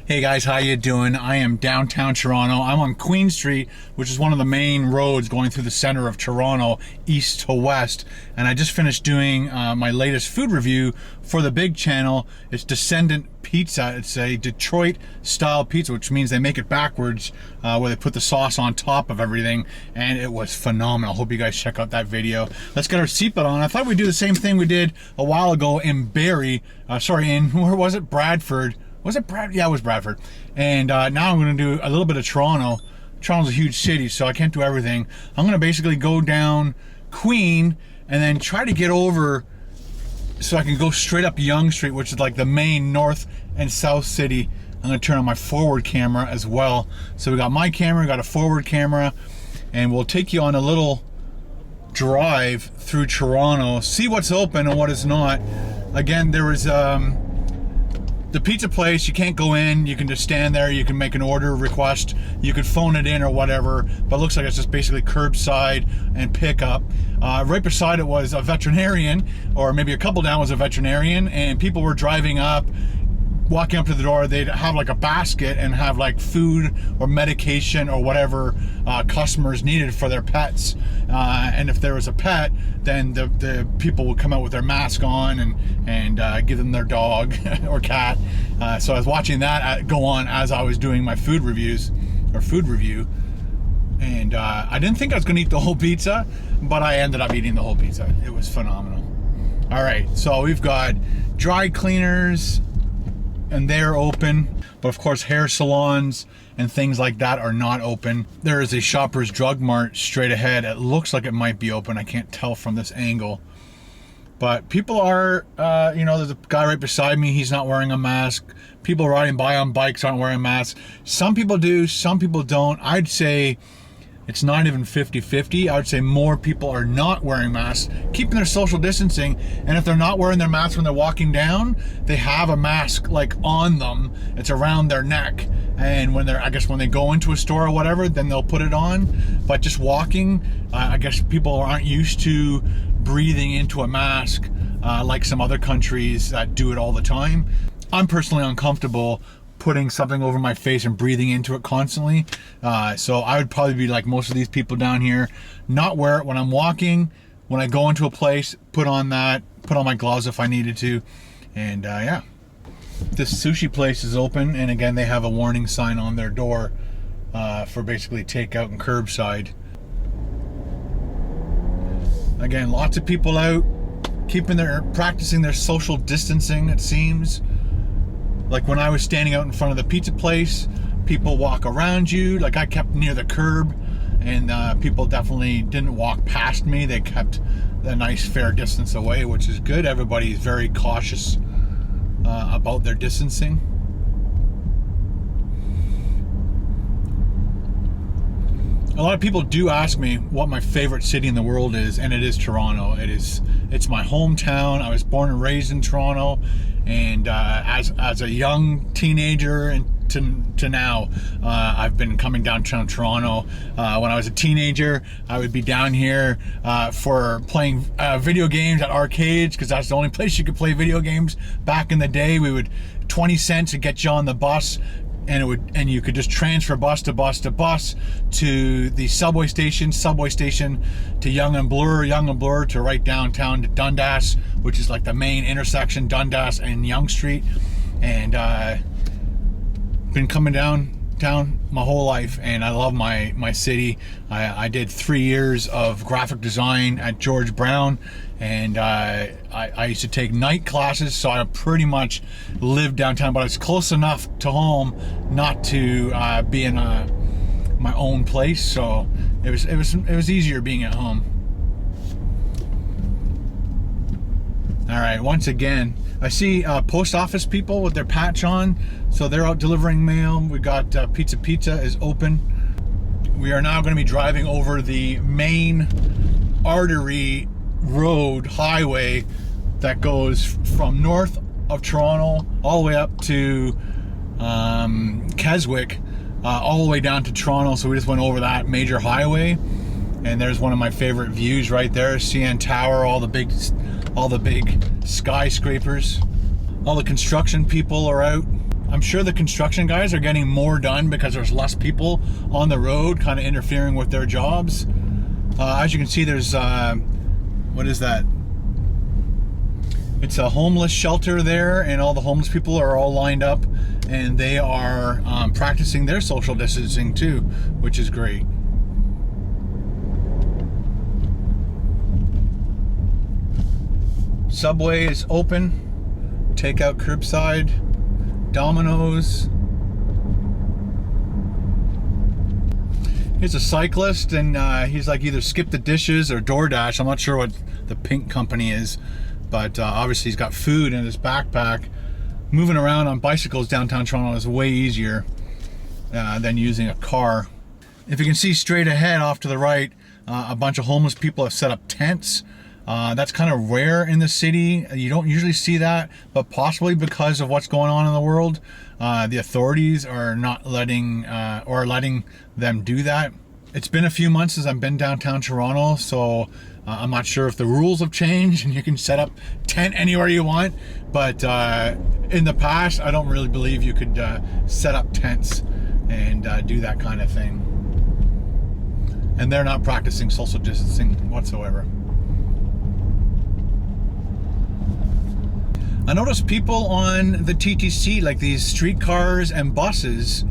Hey guys, how you doing? I am downtown Toronto. I'm on Queen Street, which is one of the main roads going through the center of Toronto, east to west. And I just finished doing my latest food review for the big channel. It's Descendant Pizza. It's a Detroit style pizza, which means they make it backwards, where they put the sauce on top of everything. And it was phenomenal. Hope you guys check out that video. Let's get our seatbelt on. I thought we'd do the same thing we did a while ago in where was it? Bradford. Was it Brad? Yeah, it was Bradford. And now I'm going to do a little bit of Toronto. Toronto's a huge city, so I can't do everything. I'm going to basically go down Queen and then try to get over so I can go straight up Yonge Street, which is like the main north and south city. I'm going to turn on my forward camera as well. So we got my camera, we got a forward camera, and we'll take you on a little drive through Toronto, see what's open and what is not. Again, there was the pizza place, you can't go in, you can just stand there, you can make an order request, you could phone it in or whatever, but it looks like it's just basically curbside and pickup. Right beside it was a veterinarian, or maybe a couple down was a veterinarian, and people were driving up, walking up to the door. They'd have like a basket and have like food or medication or whatever customers needed for their pets. And if there was a pet, then the people would come out with their mask on and give them their dog or cat. So I was watching that go on as I was doing my food review. And I didn't think I was going to eat the whole pizza, but I ended up eating the whole pizza. It was phenomenal. All right, so we've got dry cleaners, and they're open, but of course hair salons and things like that are not open. There is a Shoppers Drug Mart straight ahead. It looks like it might be open. I can't tell from this angle, but people are, there's a guy right beside me. He's not wearing a mask. People riding by on bikes aren't wearing masks. Some people do, some people don't. I'd say it's not even 50-50. I would say more people are not wearing masks, keeping their social distancing. And if they're not wearing their masks when they're walking down, they have a mask like on them. It's around their neck. And when they go into a store or whatever, then they'll put it on. But just walking, I guess people aren't used to breathing into a mask like some other countries that do it all the time. I'm personally uncomfortable putting something over my face and breathing into it constantly. So I would probably be like most of these people down here, not wear it when I'm walking. When I go into a place, put on my gloves if I needed to. And yeah, this sushi place is open. And again, they have a warning sign on their door for basically takeout and curbside. Again, lots of people out practicing their social distancing, it seems. Like when I was standing out in front of the pizza place, people walk around you. Like I kept near the curb, and people definitely didn't walk past me. They kept a nice fair distance away, which is good. Everybody's very cautious about their distancing. A lot of people do ask me what my favorite city in the world is, and it is Toronto. It's my hometown. I was born and raised in Toronto, and as a young teenager and to now, I've been coming downtown Toronto. When I was a teenager, I would be down here for playing video games at arcades, because that's the only place you could play video games back in the day. 20 cents to get you on the bus, and you could just transfer bus to bus to bus to the subway station to Yonge and Bloor to right downtown to Dundas, which is like the main intersection, Dundas and Yonge Street. And been coming downtown my whole life, and I love my city. I did 3 years of graphic design at George Brown, and I used to take night classes, so I pretty much lived downtown, but it's close enough to home not to be in my own place, so it was easier being at home. All right, once again, I see post office people with their patch on, so they're out delivering mail. We got Pizza is open. We are now going to be driving over the main artery road highway that goes from north of Toronto all the way up to Keswick, all the way down to Toronto. So we just went over that major highway, and there's one of my favorite views right there, CN Tower, all the big skyscrapers. All the construction people are out. I'm sure the construction guys are getting more done because there's less people on the road kind of interfering with their jobs. As you can see, there's, what is that? It's a homeless shelter there, and all the homeless people are all lined up, and they are practicing their social distancing too, which is great. Subway is open, takeout curbside, Domino's. Here's a cyclist, and he's like either skip the dishes or DoorDash. I'm not sure what the pink company is, but obviously he's got food in his backpack. Moving around on bicycles downtown Toronto is way easier than using a car. If you can see straight ahead off to the right, a bunch of homeless people have set up tents. That's kind of rare in the city. You don't usually see that, but possibly because of what's going on in the world, the authorities are not letting them do that. It's been a few months since I've been downtown Toronto, so I'm not sure if the rules have changed and you can set up tent anywhere you want, but in the past, I don't really believe you could set up tents and do that kind of thing. And they're not practicing social distancing whatsoever. I noticed people on the TTC, like these streetcars and buses,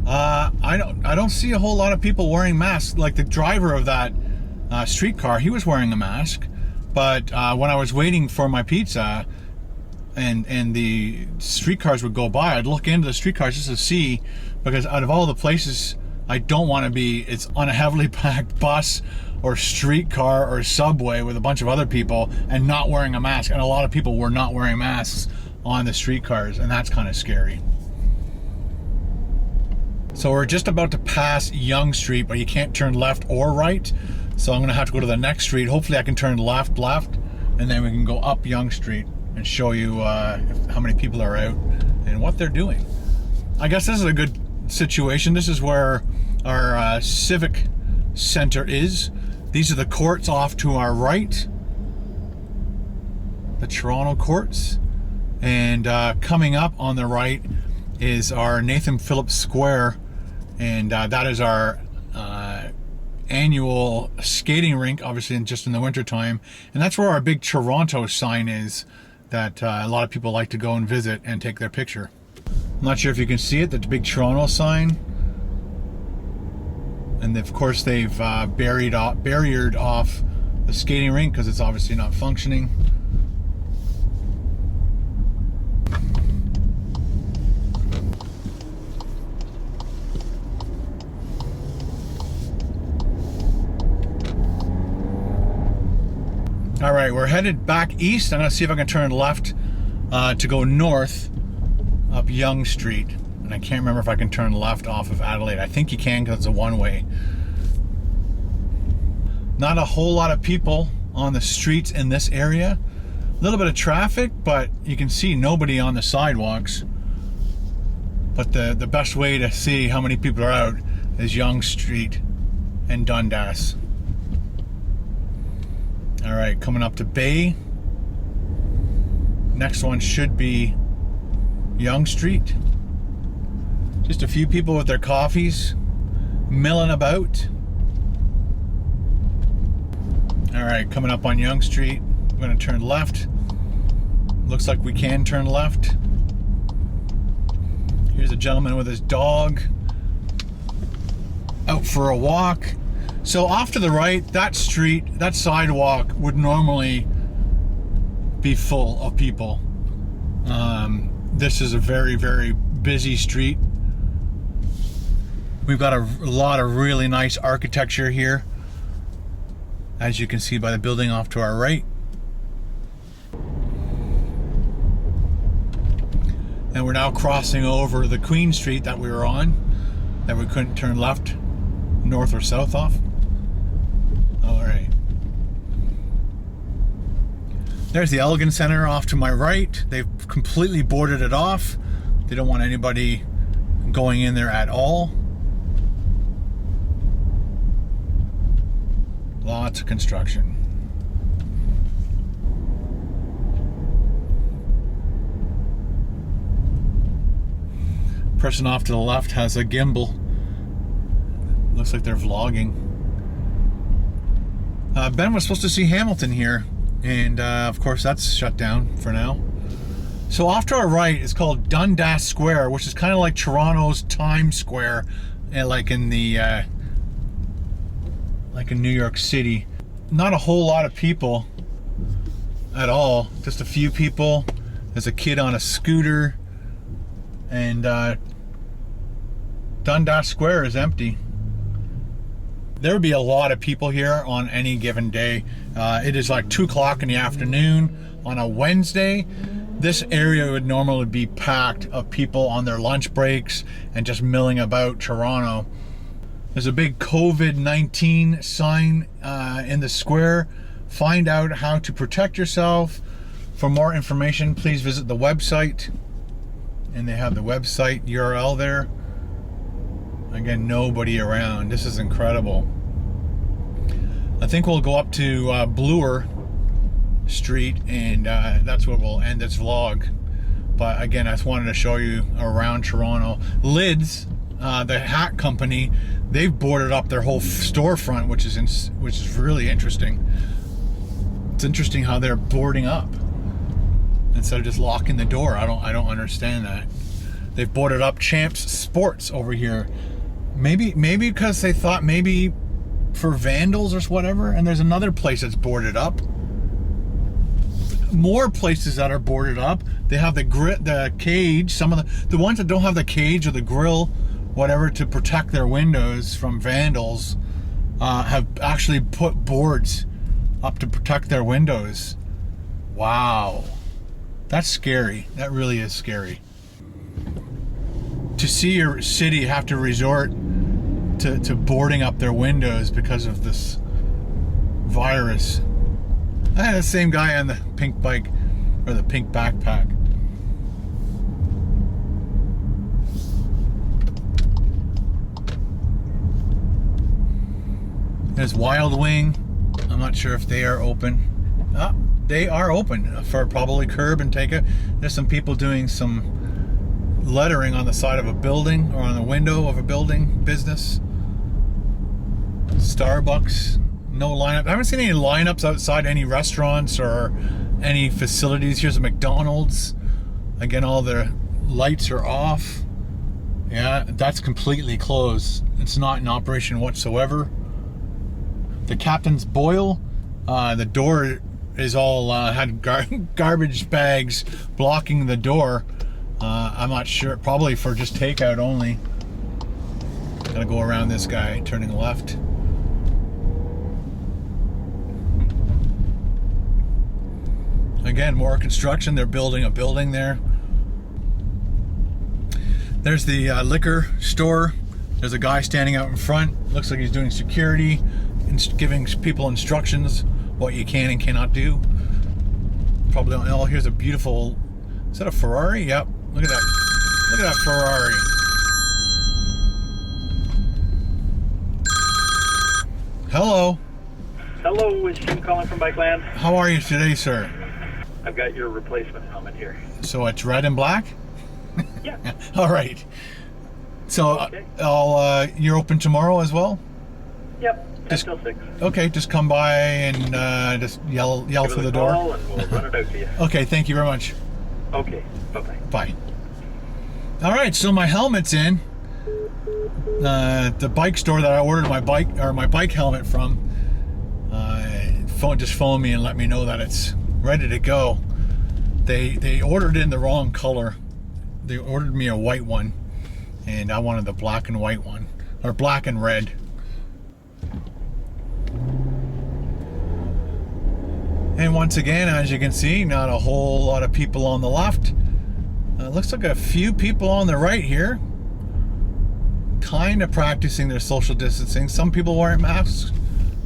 I don't see a whole lot of people wearing masks. Like the driver of that streetcar, he was wearing a mask, but when I was waiting for my pizza and the streetcars would go by, I'd look into the streetcars just to see, because out of all the places I don't want to be, it's on a heavily packed bus or streetcar or subway with a bunch of other people and not wearing a mask. And a lot of people were not wearing masks on the streetcars, and that's kind of scary. So we're just about to pass Yonge Street, but you can't turn left or right. So I'm gonna have to go to the next street. Hopefully I can turn left, and then we can go up Yonge Street and show you how many people are out and what they're doing. I guess this is a good situation. This is where our civic center is. These are the courts off to our right, the Toronto courts, and coming up on the right is our Nathan Phillips Square, and that is our annual skating rink, obviously just in the winter time, and that's where our big Toronto sign is that a lot of people like to go and visit and take their picture. I'm not sure if you can see it, the big Toronto sign. And of course they've barriered off the skating rink because it's obviously not functioning. All right, we're headed back east. I'm gonna see if I can turn left to go north up Yonge Street. And I can't remember if I can turn left off of Adelaide. I think you can because it's a one-way. Not a whole lot of people on the streets in this area. A little bit of traffic, but you can see nobody on the sidewalks. But the best way to see how many people are out is Yonge Street and Dundas. All right, coming up to Bay. Next one should be Yonge Street. Just a few people with their coffees, milling about. All right, coming up on Yonge Street. I'm gonna turn left. Looks like we can turn left. Here's a gentleman with his dog out for a walk. So off to the right, that street, that sidewalk would normally be full of people. This is a very, very busy street. We've got a lot of really nice architecture here, as you can see by the building off to our right. And we're now crossing over the Queen Street that we were on, that we couldn't turn left, north or south off. All right. There's the Elgin Center off to my right. They've completely boarded it off. They don't want anybody going in there at all. Lots of construction. Person off to the left has a gimbal. Looks like they're vlogging. Ben was supposed to see Hamilton here, and of course that's shut down for now. So off to our right is called Dundas Square, which is kind of like Toronto's Times Square, like in the like in New York City. Not a whole lot of people at all, just a few people. There's a kid on a scooter, and Dundas Square is empty. There would be a lot of people here on any given day. It is like 2 o'clock in the afternoon on a Wednesday. This area would normally be packed of people on their lunch breaks and just milling about Toronto. There's a big COVID-19 sign in the square. Find out how to protect yourself. For more information, please visit the website. And they have the website URL there. Again, nobody around. This is incredible. I think we'll go up to Bloor Street, and that's where we'll end this vlog. But again, I just wanted to show you around Toronto. Lids, the hat company, they've boarded up their whole storefront, which is really interesting. It's interesting how they're boarding up instead of just locking the door. I don't understand that. They've boarded up Champs Sports over here. Maybe because they thought maybe for vandals or whatever. And there's another place that's boarded up. More places that are boarded up. They have the cage. Some of the ones that don't have the cage or the grill, whatever, to protect their windows from vandals, have actually put boards up to protect their windows. Wow, that's scary. That really is scary. To see your city have to resort to boarding up their windows because of this virus. I had the same guy on the pink bike, or the pink backpack. There's Wild Wing. I'm not sure if they are open. They are open for probably curb and take it. There's some people doing some lettering on the side of a building or on the window of a building business. Starbucks. No lineup. I haven't seen any lineups outside any restaurants or any facilities. Here's a McDonald's. Again, all the lights are off. Yeah, that's completely closed. It's not in operation whatsoever. The Captain's Boil, the door is all had garbage bags blocking the door. I'm not sure. Probably for just takeout only. Gotta go around this guy turning left. Again, more construction. They're building a building there. There's the liquor store. There's a guy standing out in front. Looks like he's doing security and giving people instructions what you can and cannot do. Probably don't know. Here's a beautiful, is that a Ferrari? Yep. Look at that. Look at that Ferrari. Hello. Hello, it's Jim calling from Bikeland. How are you today, sir? I've got your replacement helmet here. So it's red and black? Yeah. All right. So Okay. you're open tomorrow as well? Yep. 10 till 6. Okay, just come by and just yell Give through us the a door. call and we'll run it out to you. Okay, thank you very much. Okay. Bye-bye. Bye. All right, so my helmet's in. The bike store that I ordered my bike helmet from, just phoned me and let me know that it's ready to go. They ordered in the wrong color. They ordered me a white one, and I wanted the black and white one, or black and red. And once again, as you can see, not a whole lot of people on the left. Looks like a few people on the right here, kind of practicing their social distancing. Some people wearing masks,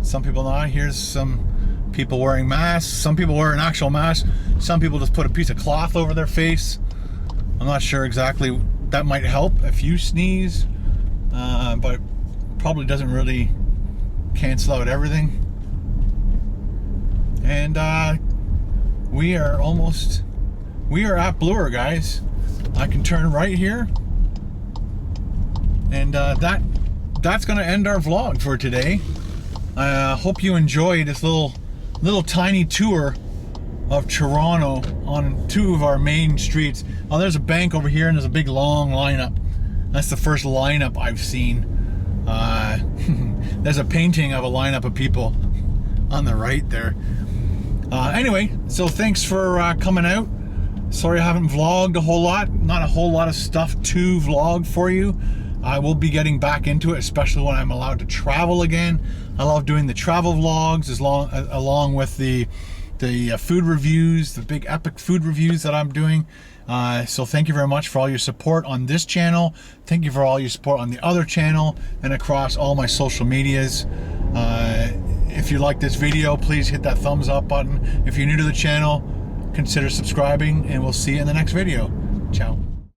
some people not. Here's some people wearing masks. Some people wear an actual mask. Some people just put a piece of cloth over their face. I'm not sure exactly. That might help if you sneeze, but probably doesn't really cancel out everything. And we are at Bloor, guys. I can turn right here And that's gonna end our vlog for today. I hope you enjoyed this little tiny tour of Toronto on two of our main streets. Oh, there's a bank over here and there's a big long lineup. That's the first lineup I've seen. There's a painting of a lineup of people on the right there. Anyway, so thanks for coming out. Sorry I haven't vlogged a whole lot. Not a whole lot of stuff to vlog for you. I will be getting back into it, especially when I'm allowed to travel again. I love doing the travel vlogs along with the food reviews, the big epic food reviews that I'm doing. So thank you very much for all your support on this channel. Thank you for all your support on the other channel and across all my social medias. If you like this video, please hit that thumbs up button. If you're new to the channel, consider subscribing, and we'll see you in the next video. Ciao.